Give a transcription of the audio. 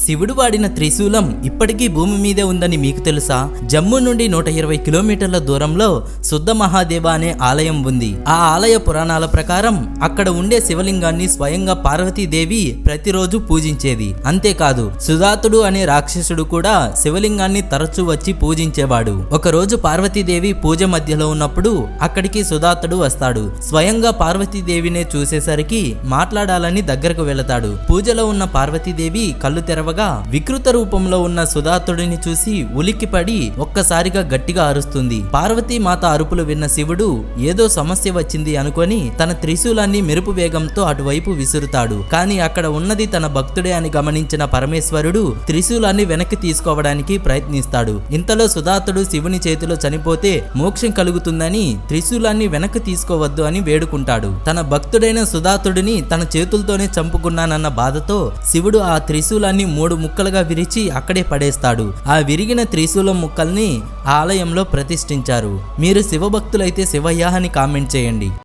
శివుడు వాడిన త్రిశూలం ఇప్పటికీ భూమి మీదే ఉందని మీకు తెలుసా? జమ్మూ నుండి 120 కిలోమీటర్ల దూరంలో శుద్ధ మహాదేవ అనే ఆలయం ఉంది. ఆ ఆలయ పురాణాల ప్రకారం అక్కడ ఉండే శివలింగాన్ని స్వయంగా పార్వతీదేవి ప్రతిరోజు పూజించేది. అంతేకాదు సుధాతుడు అనే రాక్షసుడు కూడా శివలింగాన్ని తరచూ వచ్చి పూజించేవాడు. ఒకరోజు పార్వతీదేవి పూజ మధ్యలో ఉన్నప్పుడు అక్కడికి సుధాతుడు వస్తాడు. స్వయంగా పార్వతీదేవినే చూసేసరికి మాట్లాడాలని దగ్గరకు వెళతాడు. పూజలో ఉన్న పార్వతీదేవి కళ్ళు తెరవగా వికృత రూపంలో ఉన్న సుధాతుడిని చూసి ఉలిక్కిపడి ఒక్కసారిగా గట్టిగా అరుస్తుంది. పార్వతీ మాత అరుపులు విన్న శివుడు ఏదో సమస్య వచ్చింది అనుకొని తన త్రిశూలాన్ని మెరుపు వేగంతో అటువైపు విసురుతాడు. కానీ అక్కడ ఉన్నది తన భక్తుడే అని గమనించిన పరమేశ్వరుడు త్రిశూలాన్ని వెనక్కి తీసుకోవడానికి ప్రయత్నిస్తాడు. ఇంతలో సుధాతుడు శివుని చేతిలో చనిపోతే మోక్షం కలుగుతుందని త్రిశూలాన్ని వెనక్కి తీసుకోవద్దు అని వేడుకుంటాడు. తన భక్తుడైన సుధాతుడిని తన చేతులతోనే చంపుకున్నానన్న బాధతో శివుడు ఆ త్రిశూలాన్ని 3 ముక్కలుగా విరిచి అక్కడే పడేస్తాడు. ఆ విరిగిన త్రిశూలం ముక్కల్ని ఆలయంలో ప్రతిష్ఠించారు. మీరు శివభక్తులైతే శివయ్య అని కామెంట్ చేయండి.